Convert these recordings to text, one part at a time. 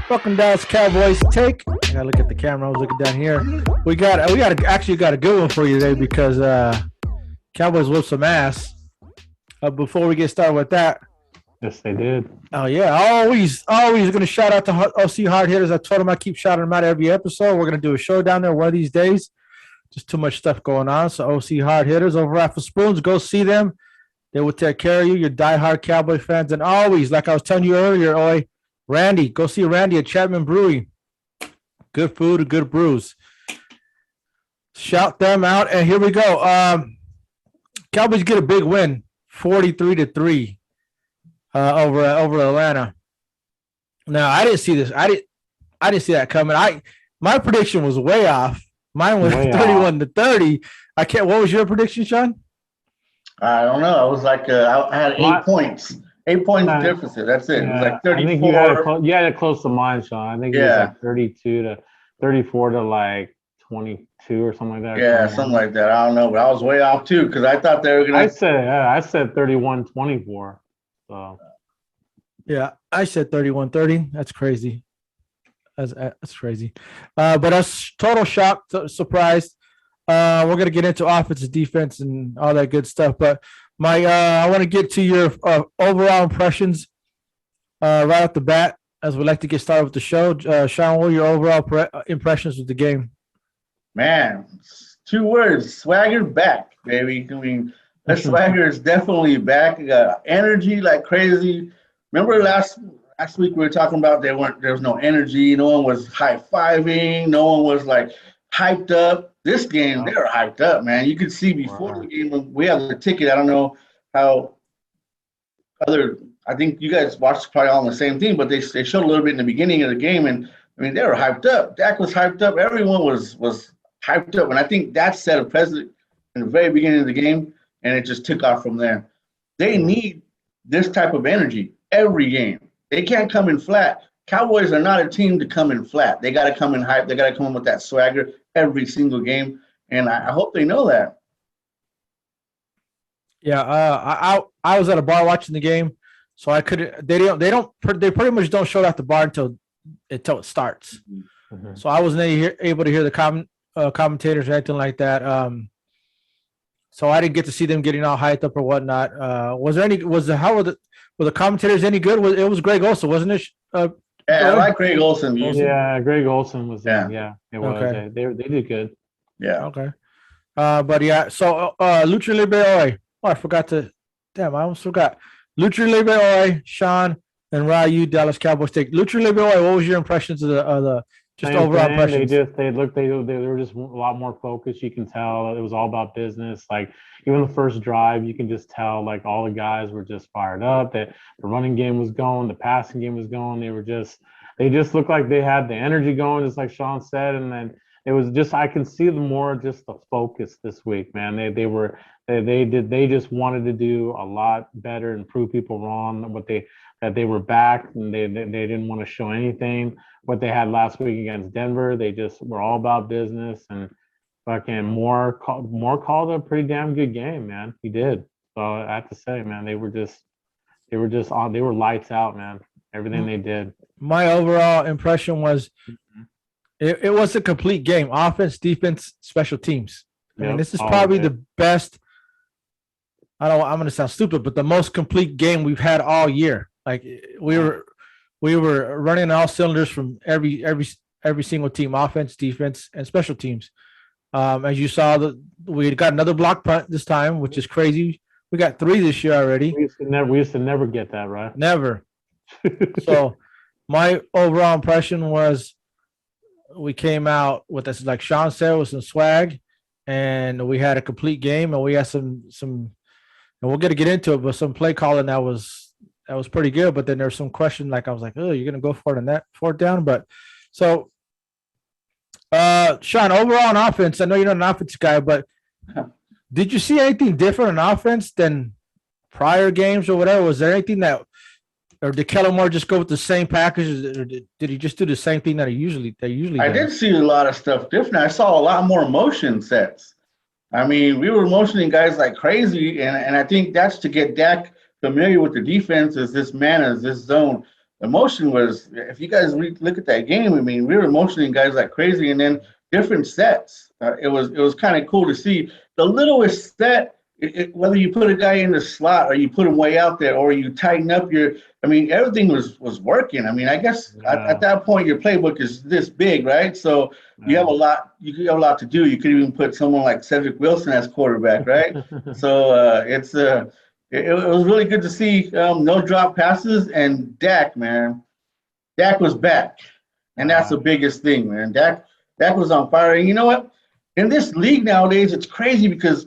Welcome Dallas Cowboys take. I gotta look at the camera. I was looking down here. We got a good one for you today because Cowboys whooped some ass. Before we get started with that, yes, they did. Oh yeah, always gonna shout out to OC hard hitters. I told them I keep shouting them out every episode. We're gonna do a show down there one of these days. Just too much stuff going on. So OC hard hitters over at For Spoons, go see them. They will take care of you. Your diehard Cowboy fans, and always, like I was telling you earlier, Randy, go see Randy at Chapman Brewery. Good food and good brews. Shout them out, and here we go. Cowboys get a big win, 43-3, over Atlanta. Now I didn't see this. I didn't see that coming. My prediction was way off. Mine was 31-30. I can't. What was your prediction, Sean? I don't know. I was like, I had 8 points. 8 points deficit. That's it. Yeah, it was like 34. I think you had it close to mine, Sean. I think it was like 34 to like 22 or something like that. Yeah, something like that. I don't know, but I was way off too because I thought they were gonna. I said 31-24. So. Yeah, I said 31-30. That's crazy. That's crazy. But that's total shock, surprise. We're gonna get into offense, defense, and all that good stuff. But I want to get to your overall impressions right off the bat, as we like to get started with the show. Sean, what are your overall impressions with the game? Man, 2 words: swagger back, baby. I mean, that swagger is definitely back. Energy like crazy. Remember last week we were talking about there was no energy. No one was high-fiving. No one was like hyped up. This game, they were hyped up, man. You could see before the game. We have the ticket. I don't know how I think you guys watched probably all on the same thing, but they showed a little bit in the beginning of the game, and I mean they were hyped up. Dak was hyped up. Everyone was hyped up, and I think that set a precedent in the very beginning of the game, and it just took off from there. They need this type of energy every game. They can't come in flat. Cowboys are not a team to come in flat. They got to come in hype. They got to come in with that swagger every single game, and I hope they know that. Yeah, I was at a bar watching the game, so I couldn't. They pretty much don't show it at the bar until it starts. Mm-hmm. So I wasn't able to hear the commentators or anything like that. So I didn't get to see them getting all hyped up or whatnot. Were the commentators any good? It was Greg Olsen, wasn't it? Yeah, I like Greg Olsen. Yeah, Greg Olsen was there. Yeah, it was. Okay. They did good. Yeah. Okay. But yeah, so Lucha Libre Oi. Oh, I forgot to. Damn, I almost forgot. Lucha Libre Oi, Sean and Ryu, Dallas Cowboys take. Lucha Libre Oi, what was your impressions of the just Same overall thing. impressions? They were just a lot more focused. You can tell it was all about business. Like even the first drive, you can just tell like all the guys were just fired up. That the running game was going, the passing game was going. They just looked like they had the energy going, just like Sean said. And then it was just I can see the focus this week, man. They just wanted to do a lot better and prove people wrong. That they were back and they didn't want to show anything. What they had last week against Denver, they just were all about business, and fucking Moore called a pretty damn good game, man. He did. So I have to say, man, they were lights out, man. Everything they did. My overall impression was it was a complete game. Offense, defense, special teams. I mean, this is probably the best. I'm going to sound stupid, but the most complete game we've had all year. Like we were running all cylinders from every single team, offense, defense, and special teams. As you saw, we got another block punt this time, which is crazy. We got 3 this year already. We used to never get that, right? Never. So my overall impression was we came out with this, like Sean said, with some swag, and we had a complete game, and we had some, and we're gonna get into it, but some play calling that was pretty good. But then there's some question, like I was like, oh, you're gonna go for it on that 4th down, but so. Sean, overall on offense, I know you're not an offense guy, but did you see anything different on offense than prior games or whatever? Was there anything or did Kellen Moore just go with the same package, or did he just do the same thing that they usually do? I did see a lot of stuff different. I saw a lot more motion sets. I mean, we were motioning guys like crazy, and I think that's to get Dak familiar with the defense, is this man, is this zone. emotion was, if you guys look at that game, I mean, we were emotioning guys like crazy, and then different sets. It was kind of cool to see the littlest set. Whether you put a guy in the slot or you put him way out there or you tighten up I mean, everything was working. I mean, I guess at that point your playbook is this big, right? So you have a lot to do. You could even put someone like Cedric Wilson as quarterback, right? So it was really good to see no drop passes, and Dak was back, and that's the biggest thing, man. Dak was on fire. And you know what? In this league nowadays, it's crazy because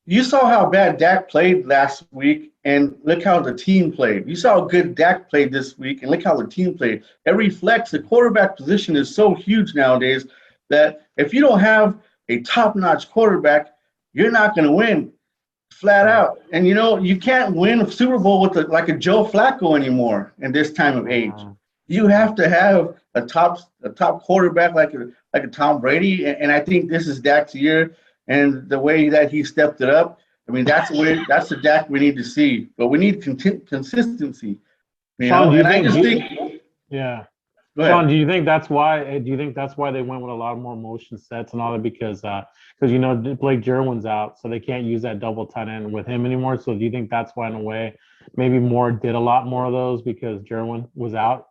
you saw how bad Dak played last week, and look how the team played. You saw how good Dak played this week, and look how the team played. It reflects the quarterback position is so huge nowadays that if you don't have a top-notch quarterback, you're not going to win flat out. And, you can't win a Super Bowl with like a Joe Flacco anymore in this time of age. You have to have a top quarterback like a Tom Brady, and I think this is Dak's year. And the way that he stepped it up, I mean, that's the Dak we need to see. But we need consistency. Sean, Yeah. Sean, do you think that's why they went with a lot more motion sets and all that because Blake Jerwin's out, so they can't use that double tight end with him anymore. So do you think that's why in a way maybe Moore did a lot more of those because Jerwin was out?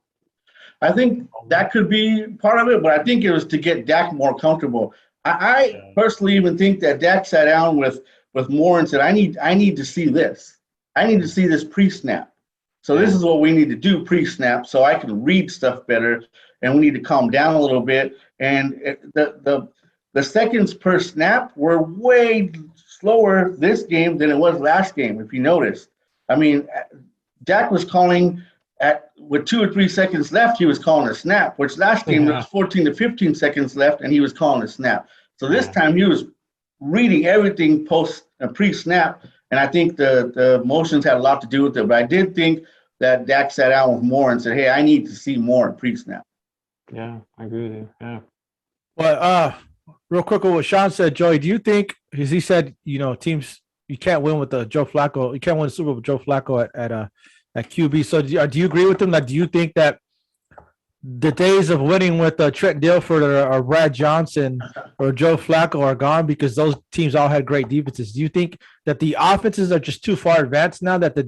I think that could be part of it, but I think it was to get Dak more comfortable. I personally even think that Dak sat down with Moore and said, I need to see this. I need to see this pre-snap. So this is what we need to do pre-snap so I can read stuff better, and we need to calm down a little bit. And the seconds per snap were way slower this game than it was last game, if you noticed. I mean, Dak was calling with 2 or 3 seconds left, he was calling a snap, which last game there was 14 to 15 seconds left, and he was calling a snap. So this time he was reading everything pre-snap, and I think the motions had a lot to do with it. But I did think that Dak sat down with Moore and said, hey, I need to see more pre-snap. Yeah, I agree with you. Yeah. Well, real quick on what Sean said, Joey, do you think, because he said, teams, you can't win with Joe Flacco, you can't win the Super Bowl with Joe Flacco at QB. So do you agree with him? Like, do you think that the days of winning with Trent Dilfer or Brad Johnson or Joe Flacco are gone because those teams all had great defenses? Do you think that the offenses are just too far advanced now that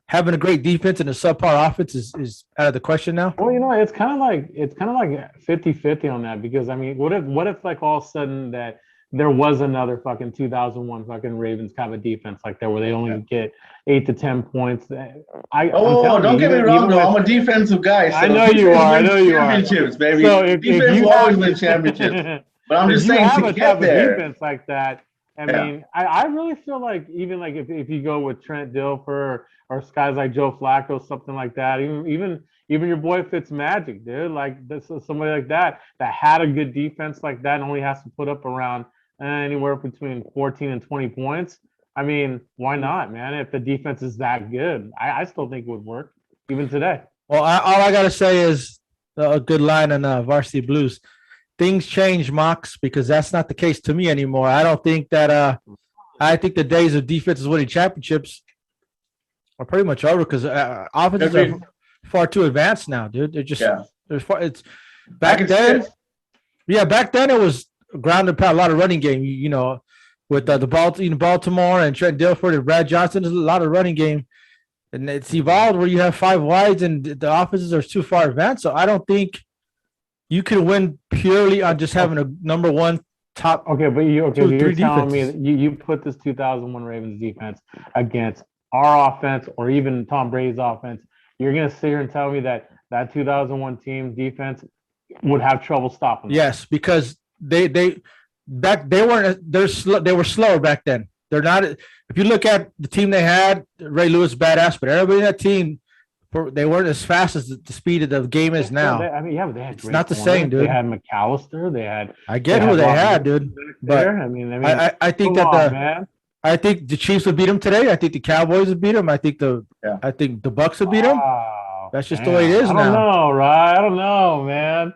having a great defense and a subpar offense is out of the question now? Well, it's kind of like 50-50 on that because I mean, what if like all of a sudden that there was another fucking 2001 fucking Ravens kind of defense like that where they only get 8 to 10 points. Don't get me wrong though. I'm a defensive guy. So I know you are. Championships, baby. So defense will always win championships. But I'm just saying to get there. Defense like that. I mean, I really feel like even like if you go with Trent Dilfer or guys like Joe Flacco, something like that, even your boy Fitzmagic, dude, like this is somebody like that had a good defense like that and only has to put up around anywhere between 14 and 20 points. I mean, why not, man? If the defense is that good, I still think it would work even today. Well, all I gotta say is a good line on Varsity Blues. Things change, Mox, because that's not the case to me anymore. I don't think that. I think the days of defenses winning championships are pretty much over because offenses are far too advanced now, dude. They're just it's back then. Yeah, back then it was ground and pound, a lot of running game. With the Baltimore and Trent Dilfer and Brad Johnson, there's a lot of running game, and it's evolved where you have 5 wides and the offenses are too far advanced. So I don't think you can win purely on just having a number one top. Okay, but you're telling me that you put this 2001 Ravens defense against our offense or even Tom Brady's offense. You're gonna sit here and tell me that 2001 team defense would have trouble stopping them. Yes, because they were slower back then. They're not. If you look at the team they had, Ray Lewis badass, but everybody in that team, they weren't as fast as the speed of the game is now. But they had. It's not the same, dude. They had McAllister. They had. I get who they had, dude. But I think I think the Chiefs would beat them today. I think the Cowboys would beat them. I think the Bucks would beat them. That's just the way it is now. I don't know, right? I don't know, man.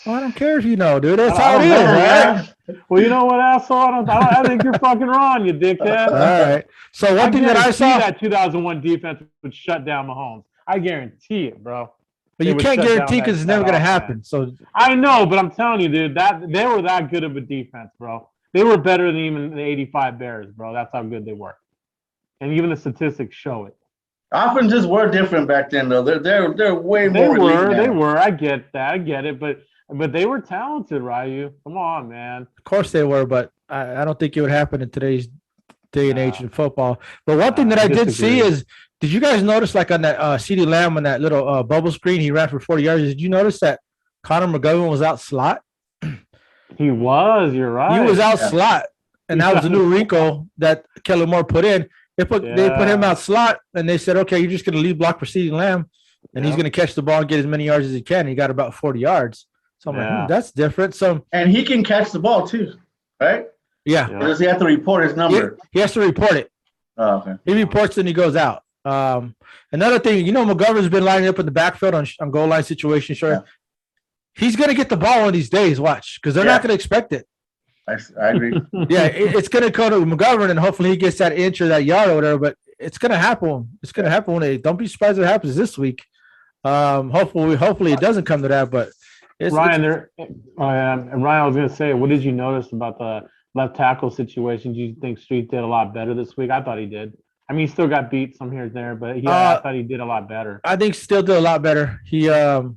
Well, I don't care if you know, dude. That's how it is, right? Well, you know what, asshole? I think you're fucking wrong, you dickhead. All right. So one thing that I saw that 2001 defense would shut down Mahomes. I guarantee it, bro. But you can't guarantee because it's never going to happen. So I know, but I'm telling you, dude, that they were that good of a defense, bro. They were better than even the 85 Bears, bro. That's how good they were. And even the statistics show it. Offenses were different back then, though. They're way more. They were. I get that. I get it. But they were talented, Ryu. Come on, man. Of course they were, but I don't think it would happen in today's day and age in football. But one thing that I did see is, did you guys notice, like on that CeeDee Lamb on that little bubble screen, he ran for 40 yards. Did you notice that Connor McGovern was out slot? He was. You're right. He was out slot, and that was a new wrinkle that Kellen Moore put in. They put him out slot, and they said, okay, you're just going to lead block for CeeDee Lamb, and he's going to catch the ball and get as many yards as he can. He got about 40 yards. So I'm like, that's different. So and he can catch the ball too, right? Yeah. Or does he have to report his number? He has to report it. Oh, okay. He reports and he goes out. Another thing, McGovern's been lining up in the backfield on goal line situations. Sure. Yeah. He's going to get the ball one of these days, watch, because they're not going to expect it. I agree. It's going to go to McGovern, and hopefully he gets that inch or that yard or whatever, but it's going to happen. It's going to happen one day. Don't be surprised if it happens this week. Hopefully it doesn't come to that, but Ryan, I was going to say, what did you notice about the left tackle situation? Do you think Street did a lot better this week? I thought he did. I mean, he still got beat some here and there, but I thought he did a lot better. I think still did a lot better. He had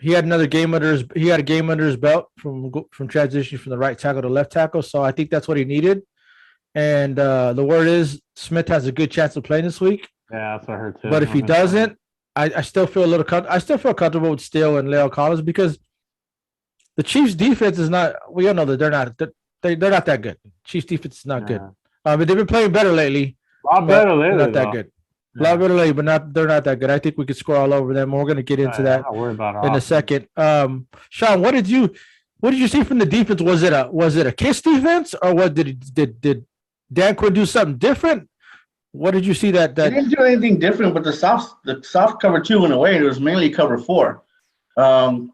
another game under his belt from transition from the right tackle to left tackle. So I think that's what he needed. And the word is Smith has a good chance of playing this week. Yeah, that's what I heard too. But if he doesn't, I still feel feel comfortable with Steele and Leo Collins because the Chiefs' defense is not. We all know that they're not that good. Chiefs' defense is not good. But they've been playing better lately. A lot better lately. Not that good. A lot better lately, but they're not that good. I think we could score all over them. We're going to get into that in a second. Sean, what did you see from the defense? Was it a kiss defense, or what did Dan Quinn do something different? What did you see that he didn't do anything different, but the soft cover 2 went away. It was mainly cover 4.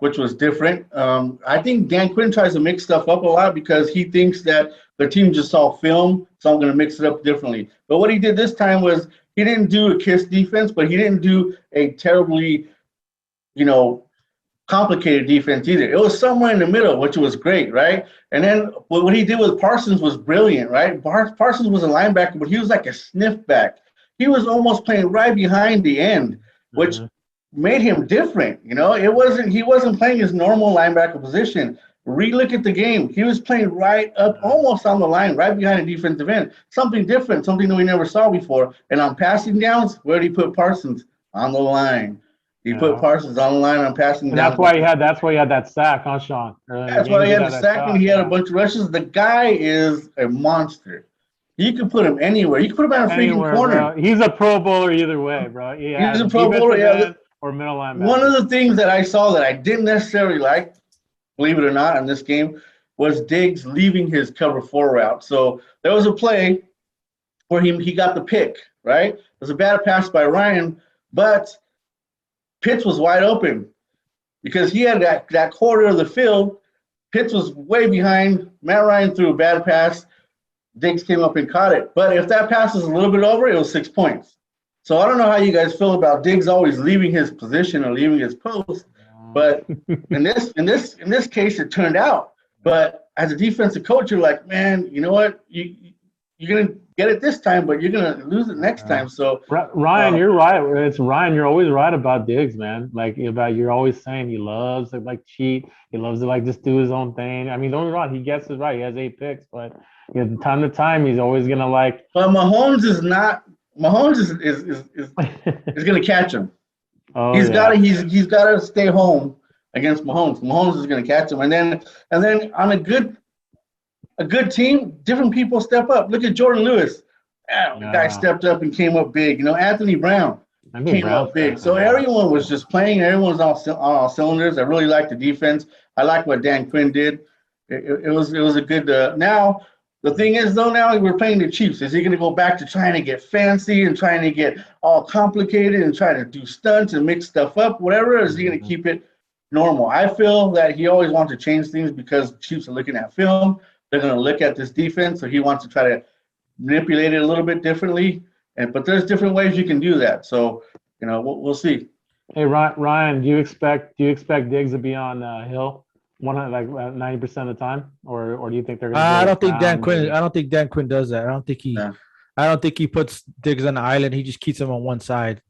Which was different. I think Dan Quinn tries to mix stuff up a lot because he thinks that the team just saw film, so I'm going to mix it up differently. But what he did this time was he didn't do a kiss defense, but he didn't do a terribly, complicated defense either. It was somewhere in the middle, which was great, right? And then what he did with Parsons was brilliant, right? Parsons was a linebacker, but he was like a sniff back. He was almost playing right behind the end, which made him different. He wasn't playing his normal linebacker position. Relook at the game. He was playing right up, almost on the line, right behind the defensive end. Something different, something that we never saw before. And on passing downs, where did he put Parsons? On the line. He put Parsons on the line on passing downs. That's why he had that sack, huh, Sean? That's why he had the sack, and he had a bunch of rushes. The guy is a monster. You could put him anywhere. You could put him on a freaking corner. Bro. He's a Pro Bowler either way, bro. He's a Pro Bowler, or middle linebacker. One of the things that I saw that I didn't necessarily like, believe it or not, in this game, was Diggs leaving his cover 4 route. So there was a play where he got the pick, right? It was a bad pass by Ryan, but Pitts was wide open because he had that quarter of the field. Pitts was way behind. Matt Ryan threw a bad pass. Diggs came up and caught it. But if that pass was a little bit over, it was 6 points. So I don't know how you guys feel about Diggs always leaving his position or leaving his post, but in this case it turned out. But as a defensive coach, you're like, man, you know what? You're gonna get it this time, but you're gonna lose it next time. So Ryan, you're right. It's Ryan. You're always right about Diggs, man. You're always saying he loves to cheat. He loves to just do his own thing. I mean, don't get me wrong. He gets it right. He has 8 picks, but time to time he's always gonna But Mahomes is not. Mahomes is going to catch him. He's got to stay home against Mahomes. Mahomes is going to catch him, and then on a good team, different people step up. Look at Jordan Lewis. The guy stepped up and came up big. Anthony Brown came up big. So everyone was just playing. Everyone was on all cylinders. I really liked the defense. I like what Dan Quinn did. It was a good. Now. The thing is, though, now we're playing the Chiefs. Is he going to go back to trying to get fancy and trying to get all complicated and try to do stunts and mix stuff up, whatever? Or is he going to keep it normal? I feel that he always wants to change things because the Chiefs are looking at film. They're going to look at this defense, so he wants to try to manipulate it a little bit differently. But there's different ways you can do that. So we'll see. Hey Ryan, do you expect Diggs to be on Hill 90% of the time, or do you think they're going to? I don't think Dan Quinn. I don't think Dan Quinn does that. I don't think he. Yeah. I don't think he puts Diggs on the island. He just keeps him on one side.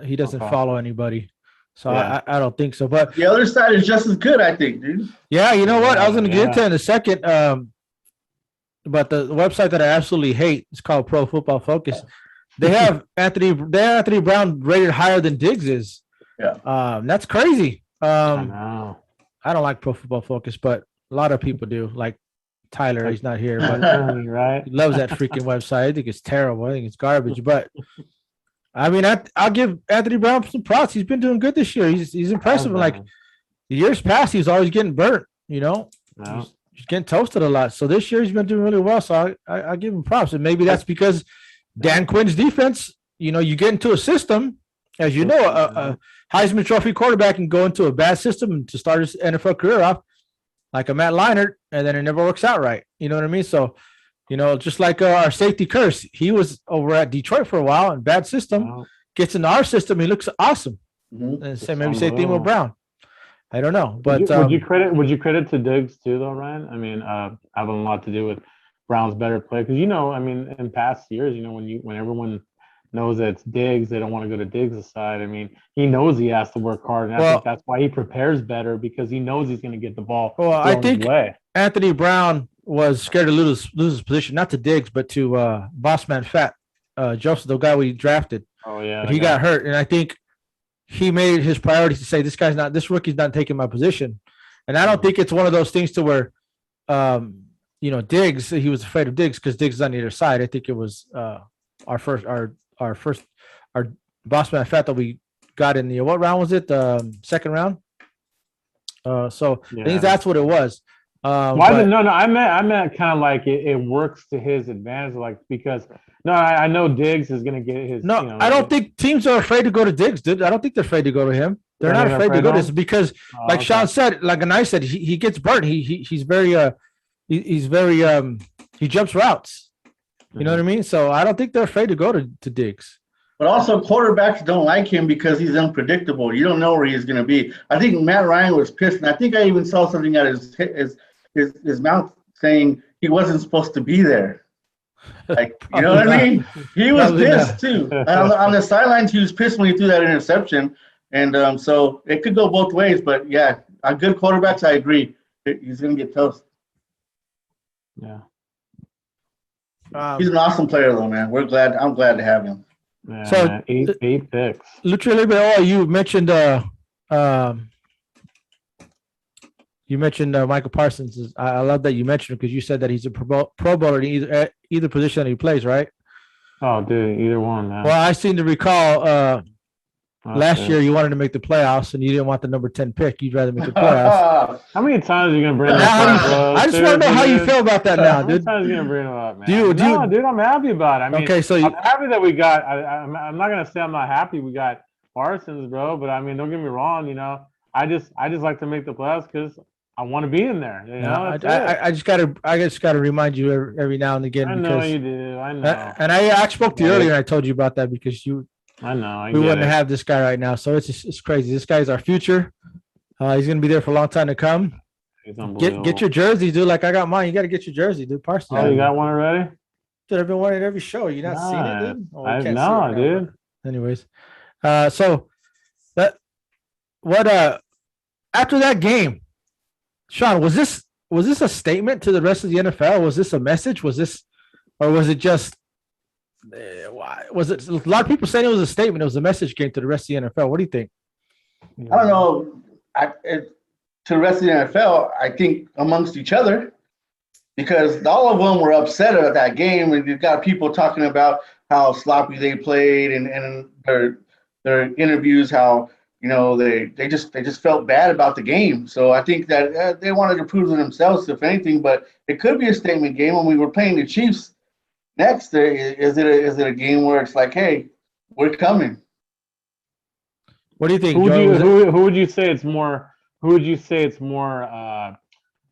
He doesn't follow anybody. So yeah. I don't think so. But the other side is just as good, I think, dude. Yeah, you know what? I was going to get into it in a second. But the website that I absolutely hate is called Pro Football Focus. They have Anthony Brown rated higher than Diggs is. Yeah. That's crazy. I know. I don't like Pro Football Focus, but a lot of people do. Like Tyler, he's not here, but right? He loves that freaking website. I think it's terrible. I think it's garbage. But I mean, I'll give Anthony Brown some props. He's been doing good this year. He's impressive. Like the years past, he was always getting burnt. He's getting toasted a lot. So this year he's been doing really well. So I give him props. And maybe that's because Dan Quinn's defense. You get into a system, as you know, a Heisman Trophy quarterback can go into a bad system to start his NFL career off, like a Matt Leinart, and then it never works out right. You know what I mean? So, just like our safety curse, he was over at Detroit for a while in bad system, gets into our system, he looks awesome. Mm-hmm. And maybe say thing with Brown. I don't know, but would you credit to Diggs too, though, Ryan? I mean, having a lot to do with Brown's better play because in past years, when everyone knows that it's Diggs, they don't want to go to Diggs' side. I mean, he knows he has to work hard, and I think that's why he prepares better because he knows he's going to get the ball. Well, I think Anthony Brown was scared to lose his position, not to Diggs, but to Boss Man Fat Joseph, the guy we drafted. Oh yeah, but he got hurt, and I think he made this priority to say this rookie's not taking my position, and I don't think it's one of those things to where, Diggs. He was afraid of Diggs because Diggs is on the other side. I think it was our first Boss Man Fat that we got in the what round was it? Second round. I think that's what it was. I meant kind of like it works to his advantage, like because I know Diggs is going to get his. No, I don't think teams are afraid to go to Diggs, dude. I don't think they're afraid to go to him. They're not afraid to go to this because, like Sean said, like Anai said, he gets burnt. He's very he jumps routes. You know what I mean? So I don't think they're afraid to go to Diggs. But also quarterbacks don't like him because he's unpredictable. You don't know where he's going to be. I think Matt Ryan was pissed, and I think I even saw something out of his mouth saying he wasn't supposed to be there. Like, you know what I mean? He was pissed too. On the sidelines, he was pissed when he threw that interception. And so it could go both ways. But yeah, on good quarterbacks, I agree. He's going to get toast. Yeah. He's an awesome player, though, man. I'm glad to have him. Yeah, so 8 picks. Literally, you mentioned Michael Parsons. I love that you mentioned him because you said that he's a pro bowler in either position that he plays, right? Oh, dude, either one, man. Well, I seem to recall last year you wanted to make the playoffs and you didn't want the number 10 pick. You'd rather make the playoffs. How many times are you gonna bring that up? I just want to know how you feel about that now, dude. How many times are you gonna bring it up, man? Dude, I'm happy about it. I mean, okay, so I'm happy that we got. I'm not gonna say I'm not happy we got Parsons, bro. But I mean, don't get me wrong. I just like to make the playoffs because I want to be in there. I just gotta remind you every now and again. I know you do. I know. And I spoke to you earlier and I told you about that because I know. We wouldn't have this guy right now, so it's crazy. This guy's our future. He's gonna be there for a long time to come. Get your jersey, dude. Like I got mine. You got to get your jersey, dude. Parsons. Oh, you got one already? Dude, I've been wearing it every show. You not seen it, dude? No, dude. Anyways, so after that game, Sean, was this a statement to the rest of the NFL? Was this a message? Was it just? Was it a lot of people saying it was a statement? It was a message game to the rest of the NFL. What do you think? I don't know. To the rest of the NFL, I think amongst each other, because all of them were upset at that game, and you've got people talking about how sloppy they played, and their interviews, how they just felt bad about the game. So I think that they wanted to prove to themselves, if anything. But it could be a statement game when we were playing the Chiefs. Next, is it a game where it's like, hey, we're coming? What do you think? Who would you say it's more? Who would you say it's more?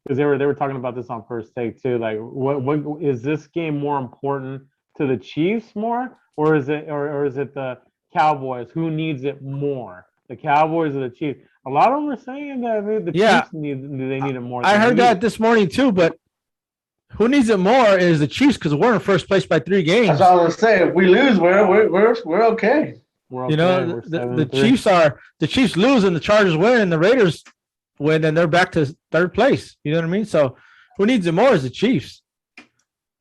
Because they were talking about this on First Take too. Like, what is this game more important to the Chiefs more, or is it the Cowboys, who needs it more? The Cowboys or the Chiefs? A lot of them are saying that the Chiefs need it more. I heard that this morning too, but who needs it more is the Chiefs because we're in first place by 3 games. That's all I was saying. If we lose, we're okay. You know, the Chiefs lose and the Chargers win and the Raiders win and they're back to 3rd place. You know what I mean? So who needs it more is the Chiefs.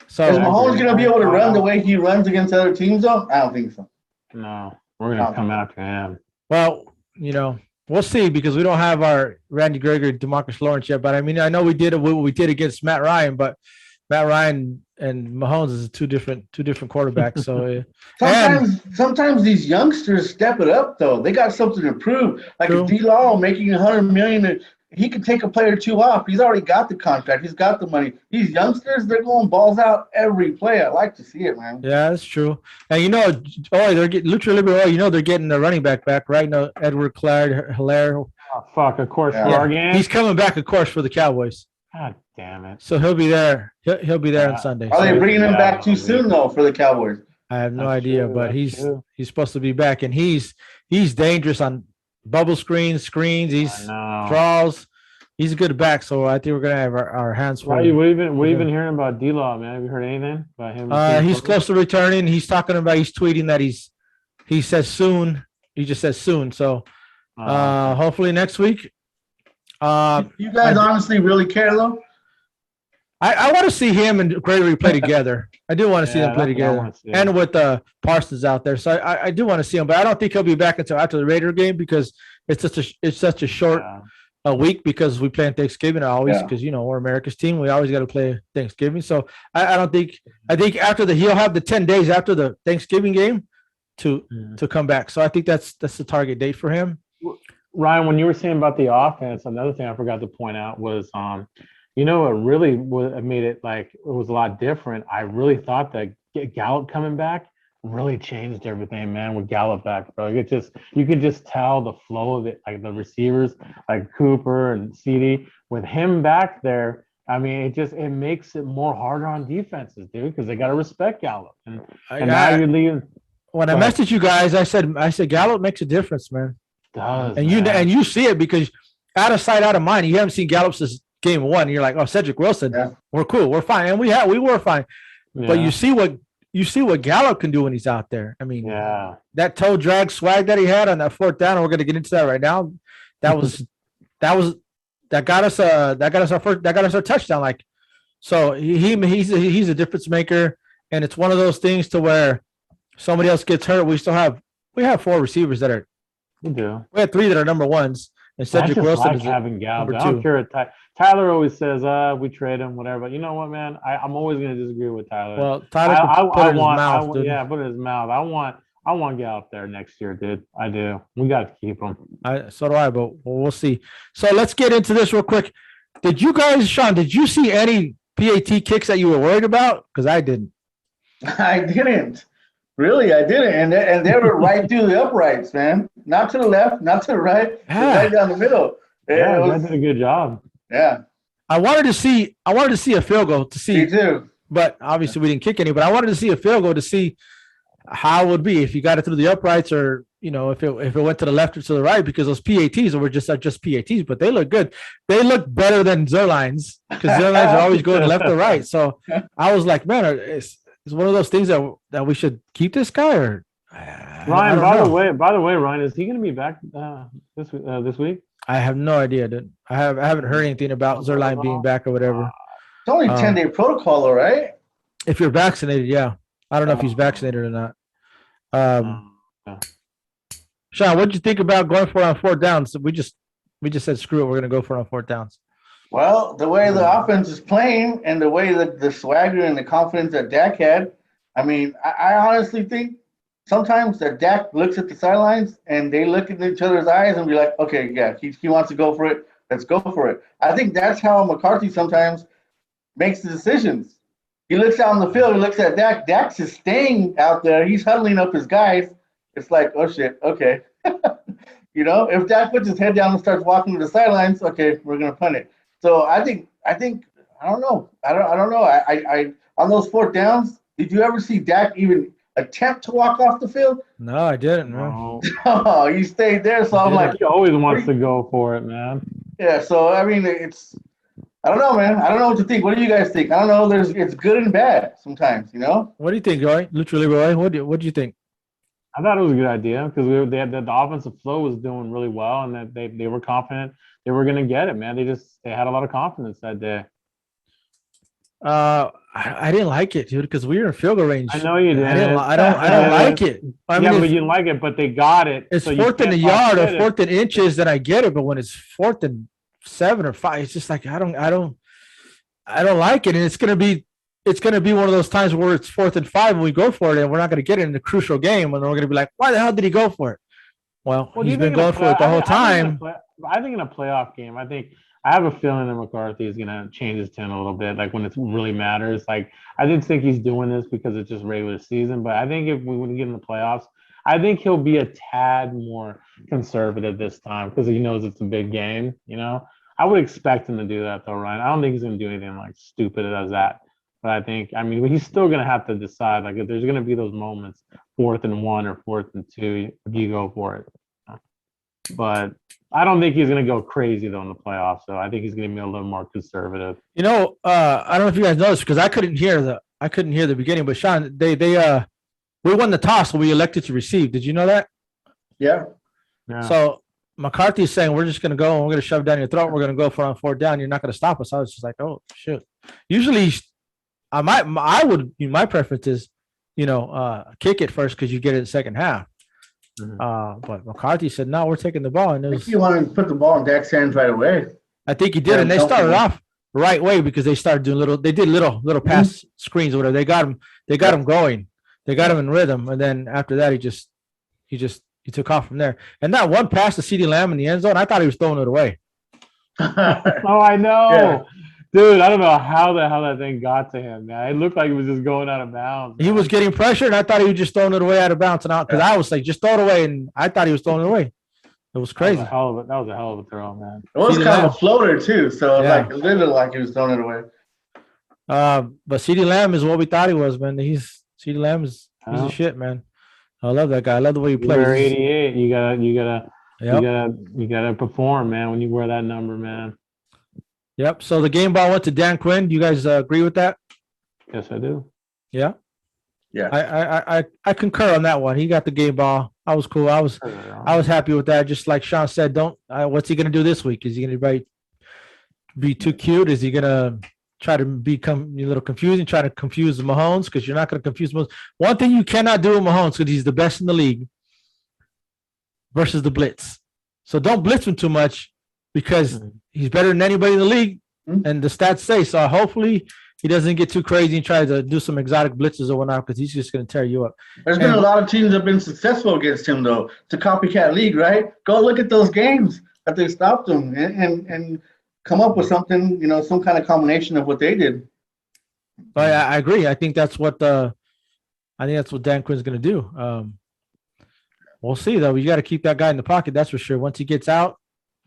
So is Mahomes going to be able to run the way he runs against other teams though? I don't think so. No, we're going to come after him. Well, you know, we'll see because we don't have our Randy Gregory, DeMarcus Lawrence yet. But I mean, I know we did what we did against Matt Ryan, but Matt Ryan and Mahomes is two different quarterbacks. So sometimes these youngsters step it up though. They got something to prove. Like a D-Law making $100 million, he can take a player or two off. He's already got the contract. He's got the money. These youngsters, they're going balls out every play. I like to see it, man. Yeah, that's true. And you know, they're getting Lucha Libre. You know, they're getting the running back right now. Edward Hilaire. Oh, fuck, of course, for our game. He's coming back, of course, for the Cowboys. God damn it! So he'll be there. He'll be there on Sunday. Are they bringing him back too soon though for the Cowboys? I have no idea, but he's supposed to be back, and he's dangerous on bubble screens. He's draws. He's a good back, so I think we're gonna have our hands full. What have you been hearing about D-Law, man? Have you heard anything about him? He's close to returning. He's tweeting that he says soon. He just says soon. So hopefully next week. You guys honestly really care though? I want to see him and Gregory play together. I do want to see them play together, and with Parsons out there. So I do want to see him, but I don't think he'll be back until after the Raider game because it's such a short week because we play on Thanksgiving always because you know we're America's team. We always got to play Thanksgiving. So I don't think after he'll have the 10 days after the Thanksgiving game to come back. So I think that's the target date for him. Ryan, when you were saying about the offense, another thing I forgot to point out was, you know, it really made it like it was a lot different. I really thought that Gallup coming back really changed everything, man. With Gallup back, bro, you could just tell the flow of it, like the receivers, like Cooper and CD, with him back there. I mean, it makes it more harder on defenses, dude, because they got to respect Gallup. And now you're leaving. When I messaged you guys, I said Gallup makes a difference, man. Does and you see it because out of sight, out of mind. You haven't seen Gallup since game 1. You're like, oh, Cedric Wilson, we're cool, we're fine, and we were fine. Yeah. But you see what Gallup can do when he's out there. I mean, that toe drag swag that he had on that 4th down, and we're going to get into that right now. That got us our touchdown. Like, so he's a difference maker, and it's one of those things to where somebody else gets hurt. We have 4 receivers that are. We do. We had 3 that are number 1s, and Cedric Wilson is having Gallup. I don't care. Tyler always says, we trade him, whatever. But you know what, man? I'm always going to disagree with Tyler. Well, Tyler put it in his mouth. Put it in his mouth. I want Gallup there next year, dude. I do. We got to keep him. So do I, but we'll see. So let's get into this real quick. Sean, did you see any PAT kicks that you were worried about? Because I didn't. I didn't. Really, I didn't, and they were right through the uprights, man. Not to the left, not to the right, right down the middle. They did a good job. Yeah, I wanted to see a field goal to see. Me too. But obviously we didn't kick any. But I wanted to see a field goal to see how it would be if you got it through the uprights, or you know if it went to the left or to the right, because those PATs were just PATs, but they look good. They look better than Zerlines because Zerlines are always going left or right. So I was like, man, it's one of those things that we should keep this guy. Or Ryan, by the way, Ryan, is he going to be back this week? I have no idea, dude. I haven't heard anything about Zerline being back or whatever. It's only 10-day protocol, though, right? If you're vaccinated, yeah. I don't know if he's vaccinated or not. Sean, what did you think about going for it on 4th downs? We just said screw it. We're going to go for it on 4th downs. Well, the way the offense is playing and the way the swagger and the confidence that Dak had, I mean, I honestly think sometimes that Dak looks at the sidelines and they look at each other's eyes and be like, okay, yeah, he wants to go for it. Let's go for it. I think that's how McCarthy sometimes makes the decisions. He looks out on the field and looks at Dak. Dak's is staying out there. He's huddling up his guys. It's like, oh, shit, okay. You know, if Dak puts his head down and starts walking to the sidelines, okay, we're going to punt it. So I think I don't know. I don't know. I on those 4th downs, did you ever see Dak even attempt to walk off the field? No, I didn't, man. No. Oh, you stayed there. So I'm like, He always wants to go for it, man. yeah. So I mean, I don't know, man. I don't know what to think. What do you guys think? I don't know. It's good and bad sometimes, you know. What do you think, Roy? Literally, Roy. What do you think? I thought it was a good idea because the offensive flow was doing really well, and that they were confident they were going to get it, man. They had a lot of confidence that day. I didn't like it, dude, because we were in field goal range. I know you did. I don't like it. I mean, but you didn't like it, but they got it. It's so fourth in a yard or fourth in inches, then I get it. But when it's 4th and 7 or 5, it's just like I don't like it, and it's gonna be one of those times where it's 4th and 5 and we go for it, and we're not gonna get it in the crucial game, and we're gonna be like, why the hell did he go for it? Well, he's been going for it the whole time. I think in a playoff game, I have a feeling that McCarthy is gonna change his tune a little bit, like when it really matters. Like I didn't think he's doing this because it's just regular season, but I think if we wouldn't get in the playoffs, I think he'll be a tad more conservative this time because he knows it's a big game. You know, I would expect him to do that though, Ryan. I don't think he's gonna do anything like stupid as that. But I mean, he's still gonna have to decide. Like, if there's gonna be those moments, 4th and 1 or 4th and 2, you go for it. But I don't think he's gonna go crazy though in the playoffs. So I think he's gonna be a little more conservative. You know, I don't know if you guys noticed because I couldn't hear the beginning. But Sean, we won the toss, so we elected to receive. Did you know that? Yeah. So McCarthy is saying we're just gonna go and we're gonna shove down your throat. We're gonna go for on 4th down. You're not gonna stop us. I was just like, oh shit. Usually, my preference is, kick it first because you get it in the second half. Mm-hmm. But McCarthy said, no, we're taking the ball. And he wanted to put the ball in Dak's hands right away. I think he did. And they started off right way because they started doing little pass screens or whatever. They got him going. They got him in rhythm. And then after that, he took off from there. And that one pass to CeeDee Lamb in the end zone, I thought he was throwing it away. Oh, I know. Yeah. Dude, I don't know how the hell that thing got to him, man. It looked like it was just going out of bounds. Man. He was getting pressure, and I thought he was just throwing it away out of bounds. And because I was like, just throw it away, and I thought he was throwing it away. It was crazy. That was a hell of a throw, man. It was kind of a floater too, so it literally like he was throwing it away. But CeeDee Lamb is what we thought he was, man. CeeDee Lamb is he's a shit, man. I love that guy. I love the way he plays. You're 88. You gotta perform, man. When you wear that number, man. Yep. So the game ball went to Dan Quinn. Do you guys agree with that? Yes, I do. Yeah. Yeah. I concur on that one. He got the game ball. I was cool. I was happy with that. Just like Sean said, what's he gonna do this week? Is he gonna be too cute? Is he gonna try to become a little confusing? Try to confuse the Mahomes because you're not gonna confuse Mahomes. One thing you cannot do with Mahomes because he's the best in the league versus the blitz. So don't blitz him too much because he's better than anybody in the league, and the stats say so. Hopefully, he doesn't get too crazy and try to do some exotic blitzes or whatnot because he's just going to tear you up. There's been a lot of teams that have been successful against him, though. It's a copycat league, right? Go look at those games that they stopped him and come up with something, some kind of combination of what they did. I agree. I think that's what Dan Quinn's going to do. We'll see, though. You got to keep that guy in the pocket. That's for sure. Once he gets out,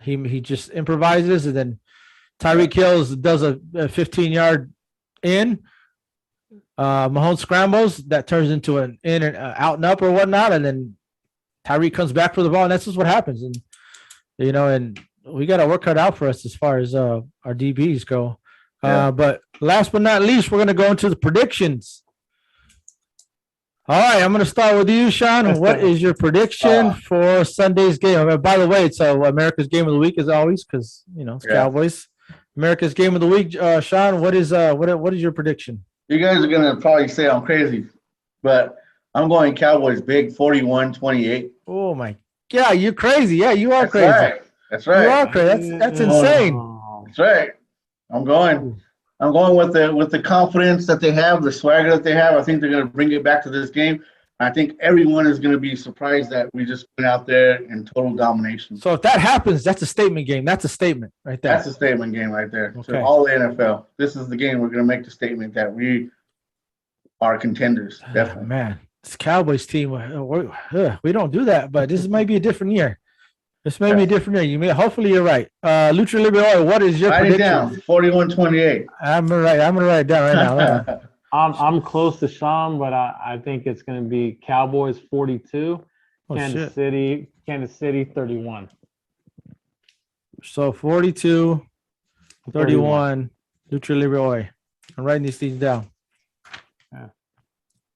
he just improvises, and then Tyreek Hill does a 15-yard in. Mahomes scrambles, that turns into an in and out and up or whatnot, and then Tyreek comes back for the ball, and that's just what happens. And and we got to work cut out for us as far as our DBs go. But last but not least, we're going to go into the predictions. All right, I'm going to start with you, Sean. What is your prediction for Sunday's game? By the way, it's America's Game of the Week as always because it's Cowboys. America's Game of the Week, Sean. What is your prediction? You guys are gonna probably say I'm crazy, but I'm going Cowboys big, 41-28. Oh my God, you're crazy. Yeah, you are crazy. Right. That's right. You are crazy. That's insane. That's right. I'm going with the confidence that they have, the swagger that they have. I think they're going to bring it back to this game. I think everyone is going to be surprised that we just went out there in total domination. So if that happens, that's a statement game. That's a statement right there. That's a statement game right there. Okay. So all the NFL, this is the game we're going to make the statement that we are contenders. Definitely. Man, this Cowboys team, we don't do that, but this might be a different year. This may be a different year. Hopefully you're right. Lucha Libre, what is your prediction? Write it down, 41-28. I'm gonna write it down right now. I'm close to Sean, but I think it's going to be Cowboys 42, Kansas City 31. So 42, 31, Lucha Libre. I'm writing these things down. Yeah.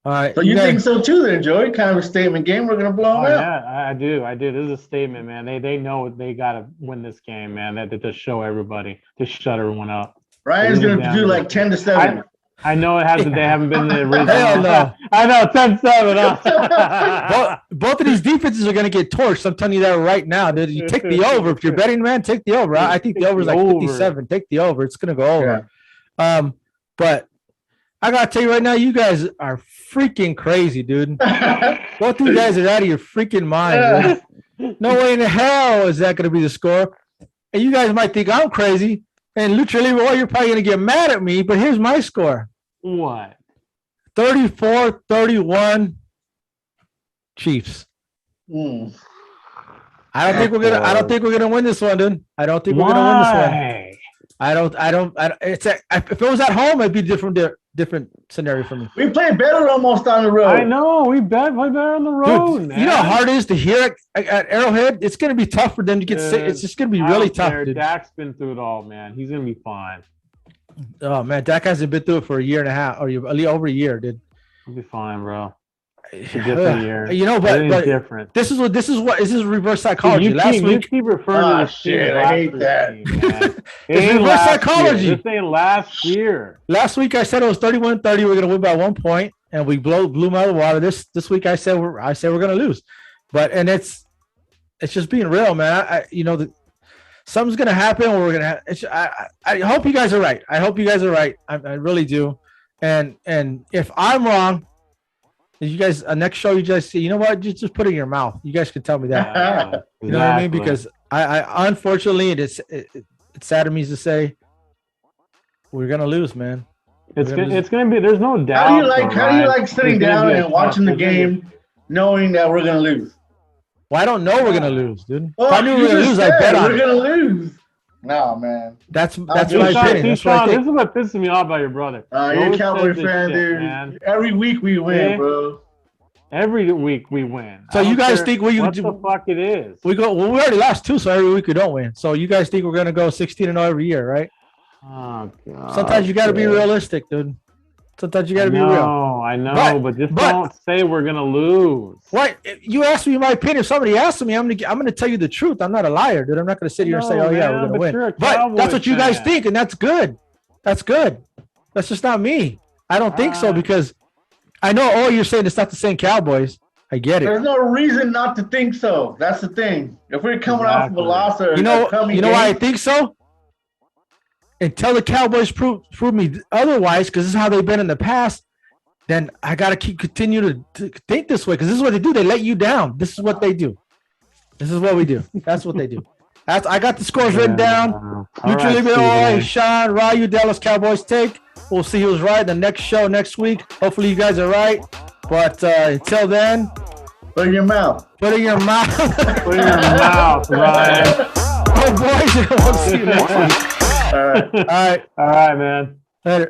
All right. So you think so too, then, Joey? Kind of a statement game. We're gonna blow them out. Yeah, I do. This is a statement, man. They know they gotta win this game, man. They just show everybody, just shut everyone up. Ryan's gonna do like 10-7. I know it hasn't. They haven't been the original. Hell no. I know 10-7. Huh? both of these defenses are gonna get torched. I'm telling you that right now, dude. You take the over. If you're betting, man, take the over. I think the over is like 57. Take the over. It's gonna go over. Yeah. But I gotta tell you right now, you guys are freaking crazy, dude. Both of you guys are out of your freaking mind. Dude. No way in hell is that gonna be the score. And you guys might think I'm crazy. And Lucha Libre, you're probably gonna get mad at me. But here's my score. What? 34-31 Chiefs. Mm. I don't think we're gonna win this one, dude. I don't think we're gonna win this one. I don't. If it was at home, it'd be different scenario for me. We played better almost on the road. I know we play better on the road, dude, man. You know how hard it is to hear it at Arrowhead. It's gonna be tough for them to get sick. It's just gonna be really tough. Dude. Dak's been through it all, man. He's gonna be fine. Oh man, Dak hasn't been through it for a year and a half, or over a year, dude. He'll be fine, bro. It's a different year. You know, but different. This is reverse psychology. You keep referring to this shit. I hate that. It's reverse psychology. This ain't last year. Last week I said it was 31-30. We're gonna win by 1 point, and we blew them out of the water. This week I said we're gonna lose, and it's just being real, man. Something's gonna happen. We're gonna. I hope you guys are right. I hope you guys are right. I really do. And if I'm wrong, you guys next show you guys see. You know what? Just put it in your mouth. You guys can tell me that. You know what I mean? Because I unfortunately it's sad to me to say we're gonna lose, man. It's gonna be. There's no doubt. How do you like sitting down and watching the game, knowing that we're gonna lose? Well, I don't know we're gonna lose, dude. Well, if I knew we were gonna lose, I bet on it. We're gonna lose. No, man. That's my opinion. Sean, this is what pisses me off about your brother. You're a Cowboy fan, dude. Man. Every week we win, bro. Every week we win. So you guys think what the fuck it is? We already lost 2, so every week we don't win. So you guys think we're gonna go 16-0 every year, right? Oh god. Sometimes you gotta be realistic, dude. Sometimes you gotta be real. I know, but don't say we're gonna lose. What? You asked me my opinion. If somebody asked me, I'm gonna tell you the truth. I'm not a liar, dude. I'm not gonna sit here and say, "Oh yeah, we're gonna win." But that's what you guys think, and that's good. That's good. That's just not me. I don't think so because I know. Oh, you're saying it's not the same Cowboys. I get it. There's no reason not to think so. That's the thing. If we're coming off of a loss or you know why I think so. Until the Cowboys prove me otherwise, because this is how they've been in the past, then I got to continue to think this way, because this is what they do. They let you down. This is what they do. This is what we do. That's what they do. I got the scores written down. Lucha Libre, Sean, Ryu, Dallas Cowboys take. We'll see who's right. The next show next week. Hopefully you guys are right. But until then, put it in your mouth. Put it in your mouth. Put it in your mouth, Ryan. Oh, boys. We'll see you next week. All right, man. Later.